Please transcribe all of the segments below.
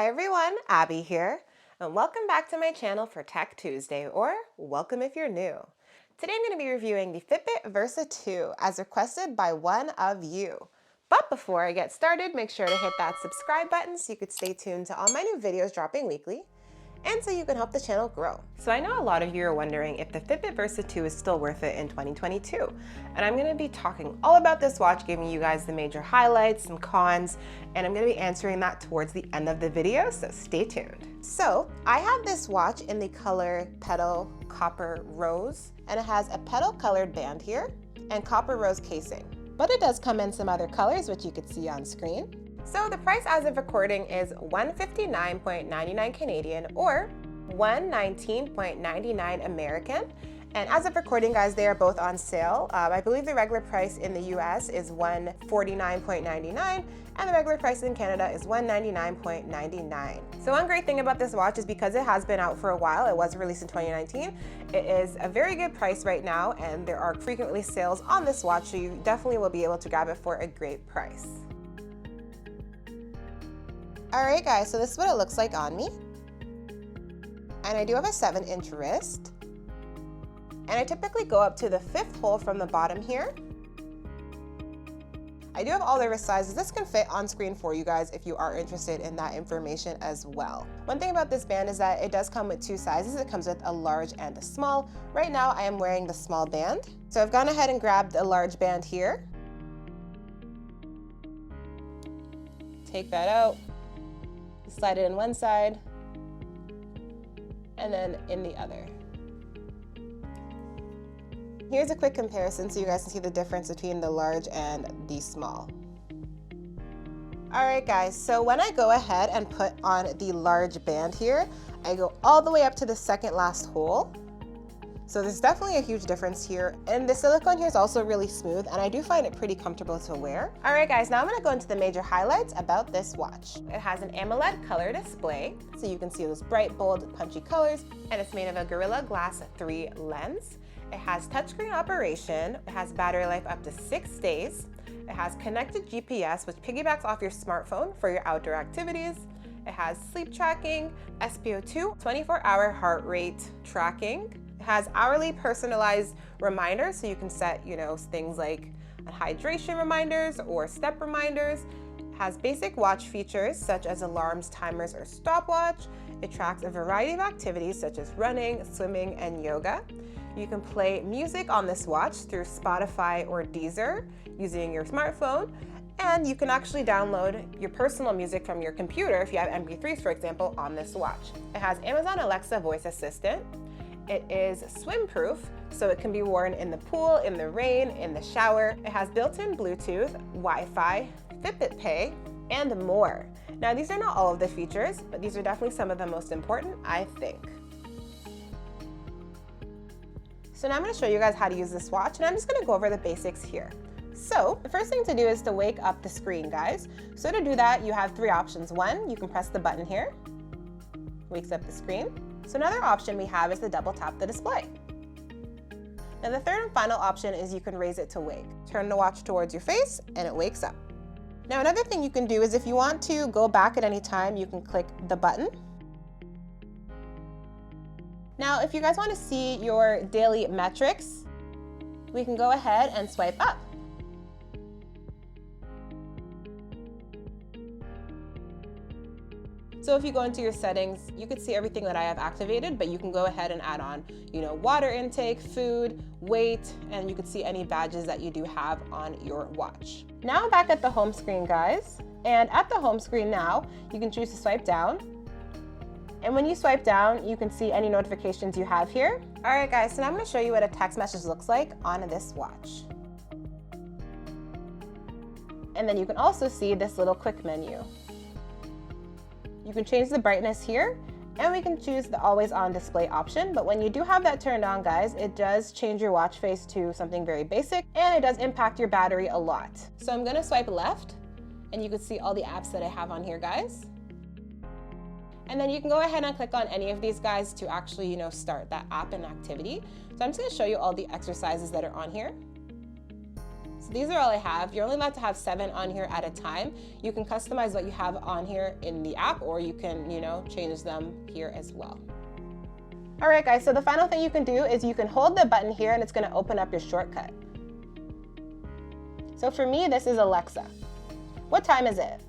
everyone, Abby here, and welcome back to my channel for Tech Tuesday, or welcome if you're new. Today I'm going to be reviewing the Fitbit Versa 2 as requested by one of you. But before I get started, make sure to hit that subscribe button so you could stay tuned to all my new videos dropping weekly, and so you can help the channel grow. So I know a lot of you are wondering if the Fitbit Versa 2 is still worth it in 2022. And I'm gonna be talking all about this watch, giving you guys the major highlights and cons, and I'm gonna be answering that towards the end of the video, so stay tuned. So I have this watch in the color Petal Copper Rose, and it has a petal colored band here and copper rose casing. But it does come in some other colors, which you could see on screen. So the price as of recording is $159.99 Canadian or $119.99 American. And as of recording, guys, they are both on sale. I believe the regular price in the US is $149.99 and the regular price in Canada is $199.99. So one great thing about this watch is because it has been out for a while, it was released in 2019, it is a very good price right now, and there are frequently sales on this watch, so you definitely will be able to grab it for a great price. Alright guys, so this is what it looks like on me. And I do have a 7-inch wrist. And I typically go up to the 5th hole from the bottom here. I do have all the wrist sizes. This can fit on screen for you guys if you are interested in that information as well. One thing about this band is that it does come with 2 sizes. It comes with a large and a small. Right now I am wearing the small band. So I've gone ahead and grabbed a large band here. Take that out. Slide it in one side and then in the other. Here's a quick comparison so you guys can see the difference between the large and the small. Alright guys, so when I go ahead and put on the large band here, I go all the way up to the second last hole. So there's definitely a huge difference here, and the silicone here is also really smooth, and I do find it pretty comfortable to wear. All right guys, now I'm gonna go into the major highlights about this watch. It has an AMOLED color display, so you can see those bright, bold, punchy colors, and it's made of a Gorilla Glass 3 lens. It has touchscreen operation, it has battery life up to 6 days, it has connected GPS, which piggybacks off your smartphone for your outdoor activities. It has sleep tracking, SpO2, 24-hour heart rate tracking. It has hourly personalized reminders, so you can set, things like hydration reminders or step reminders. It has basic watch features such as alarms, timers, or stopwatch. It tracks a variety of activities such as running, swimming, and yoga. You can play music on this watch through Spotify or Deezer using your smartphone. And you can actually download your personal music from your computer if you have MP3s, for example, on this watch. It has Amazon Alexa voice assistant. It is swim-proof, so it can be worn in the pool, in the rain, in the shower. It has built-in Bluetooth, Wi-Fi, Fitbit Pay, and more. Now, these are not all of the features, but these are definitely some of the most important, I think. So now I'm going to show you guys how to use this watch, and I'm just going to go over the basics here. So the first thing to do is to wake up the screen, guys. So to do that, you have 3 options. One, you can press the button here, wakes up the screen. So another option we have is to double tap the display. Now the third and final option is you can raise it to wake. Turn the watch towards your face and it wakes up. Now another thing you can do is if you want to go back at any time, you can click the button. Now if you guys want to see your daily metrics, we can go ahead and swipe up. So if you go into your settings, you can see everything that I have activated, but you can go ahead and add on, water intake, food, weight, and you can see any badges that you do have on your watch. Now I'm back at the home screen, guys. And at the home screen now, you can choose to swipe down. And when you swipe down, you can see any notifications you have here. All right, guys, so now I'm gonna show you what a text message looks like on this watch. And then you can also see this little quick menu. You can change the brightness here, and we can choose the always on display option, but when you do have that turned on, guys, it does change your watch face to something very basic, and it does impact your battery a lot. So I'm gonna swipe left, and you can see all the apps that I have on here, guys. And then you can go ahead and click on any of these guys to actually, start that app and activity. So I'm just gonna show you all the exercises that are on here. So these are all I have. You're only allowed to have 7 on here at a time. You can customize what you have on here in the app, or you can, change them here as well. All right, guys, so the final thing you can do is you can hold the button here and it's gonna open up your shortcut. So for me, this is Alexa. What time is it?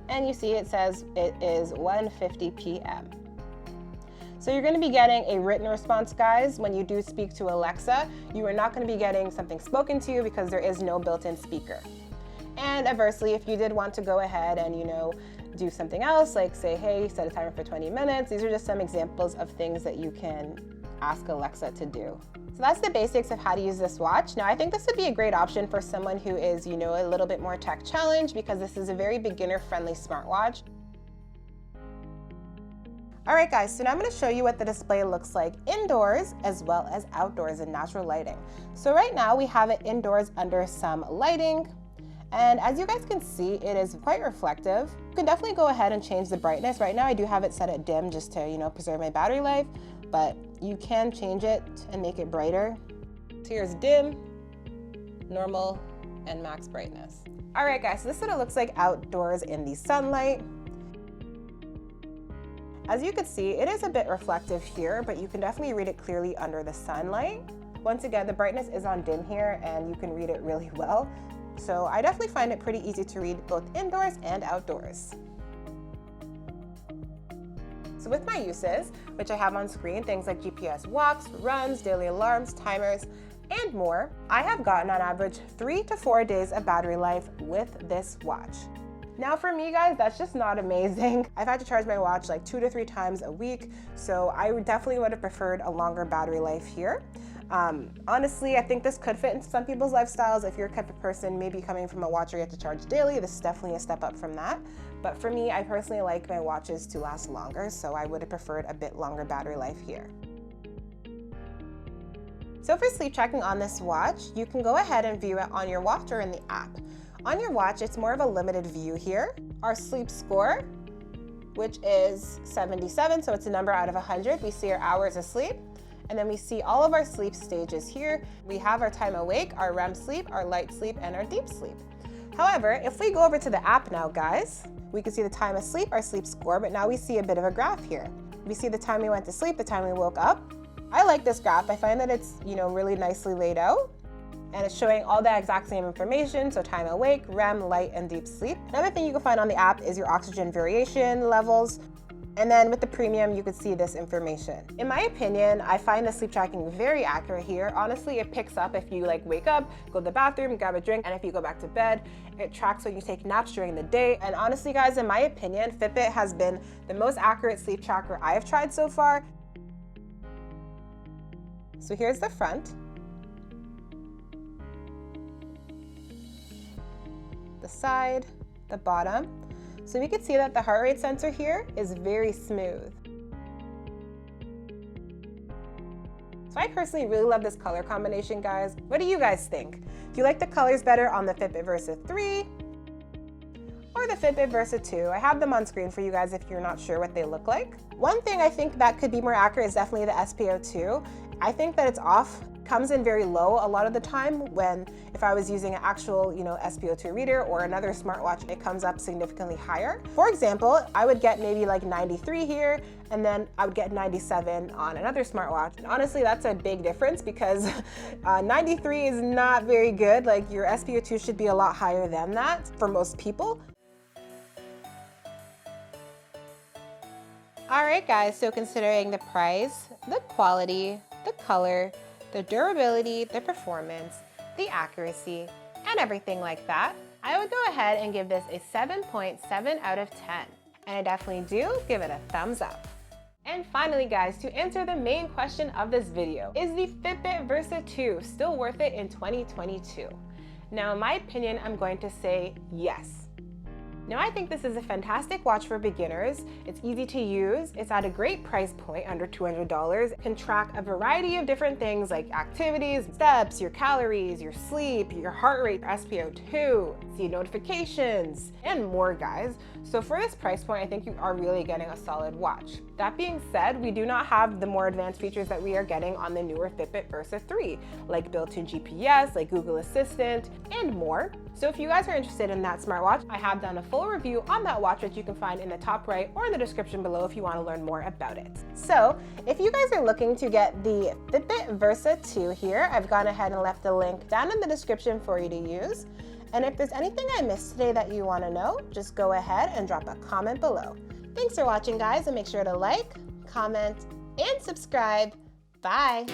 And you see it says it is 1:50 p.m. So you're going to be getting a written response, guys. When you do speak to Alexa, you are not going to be getting something spoken to you because there is no built-in speaker. And conversely, if you did want to go ahead and, do something else, like say, hey, set a timer for 20 minutes, these are just some examples of things that you can ask Alexa to do. So that's the basics of how to use this watch. Now, I think this would be a great option for someone who is, a little bit more tech challenged, because this is a very beginner-friendly smartwatch. All right, guys, so now I'm going to show you what the display looks like indoors as well as outdoors in natural lighting. So right now we have it indoors under some lighting. And as you guys can see, it is quite reflective. You can definitely go ahead and change the brightness. Right now I do have it set at dim just to, preserve my battery life, but you can change it and make it brighter. So here's dim, normal, and max brightness. All right, guys, so this is what it looks like outdoors in the sunlight. As you can see, it is a bit reflective here, but you can definitely read it clearly under the sunlight. Once again, the brightness is on dim here and you can read it really well. So I definitely find it pretty easy to read both indoors and outdoors. So with my uses, which I have on screen, things like GPS walks, runs, daily alarms, timers, and more, I have gotten on average 3 to 4 days of battery life with this watch. Now for me, guys, that's just not amazing. I've had to charge my watch like 2 to 3 times a week, so I definitely would have preferred a longer battery life here. Honestly, I think this could fit into some people's lifestyles. If you're the type of person maybe coming from a watch where you have to charge daily, this is definitely a step up from that. But for me, I personally like my watches to last longer, so I would have preferred a bit longer battery life here. So for sleep tracking on this watch, you can go ahead and view it on your watch or in the app. On your watch, it's more of a limited view here. Our sleep score, which is 77, so it's a number out of 100. We see our hours of sleep, and then we see all of our sleep stages here. We have our time awake, our REM sleep, our light sleep, and our deep sleep. However, if we go over to the app now, guys, we can see the time of sleep, our sleep score, but now we see a bit of a graph here. We see the time we went to sleep, the time we woke up. I like this graph. I find that it's, really nicely laid out. And it's showing all the exact same information, so time awake, REM, light, and deep sleep. Another thing you can find on the app is your oxygen variation levels. And then with the premium, you could see this information. In my opinion, I find the sleep tracking very accurate here. Honestly, it picks up if you wake up, go to the bathroom, grab a drink, and if you go back to bed. It tracks when you take naps during the day. And honestly, guys, in my opinion, Fitbit has been the most accurate sleep tracker I have tried so far. So here's the front. The side, the bottom. So we can see that the heart rate sensor here is very smooth. So I personally really love this color combination, guys. What do you guys think? Do you like the colors better on the Fitbit Versa 3 or the Fitbit Versa 2? I have them on screen for you guys if you're not sure what they look like. One thing I think that could be more accurate is definitely the SpO2. I think that it's off, comes in very low a lot of the time when if I was using an actual, SpO2 reader or another smartwatch, it comes up significantly higher. For example, I would get maybe like 93 here, and then I would get 97 on another smartwatch. And honestly, that's a big difference because 93 is not very good. Like your SpO2 should be a lot higher than that for most people. All right, guys, so considering the price, the quality, the color, the durability, the performance, the accuracy, and everything like that, I would go ahead and give this a 7.7 out of 10. And I definitely do give it a thumbs up. And finally, guys, to answer the main question of this video, is the Fitbit Versa 2 still worth it in 2022? Now, in my opinion, I'm going to say yes. Now, I think this is a fantastic watch for beginners. It's easy to use. It's at a great price point, under $200. It can track a variety of different things like activities, steps, your calories, your sleep, your heart rate, SpO2, see notifications, and more, guys. So for this price point, I think you are really getting a solid watch. That being said, we do not have the more advanced features that we are getting on the newer Fitbit Versa 3, like built-in GPS, like Google Assistant, and more. So if you guys are interested in that smartwatch, I have done a full review on that watch, which you can find in the top right or in the description below if you want to learn more about it. So if you guys are looking to get the Fitbit Versa 2 here, I've gone ahead and left the link down in the description for you to use. And if there's anything I missed today that you want to know, just go ahead and drop a comment below. Thanks for watching, guys, and make sure to like, comment, and subscribe. Bye!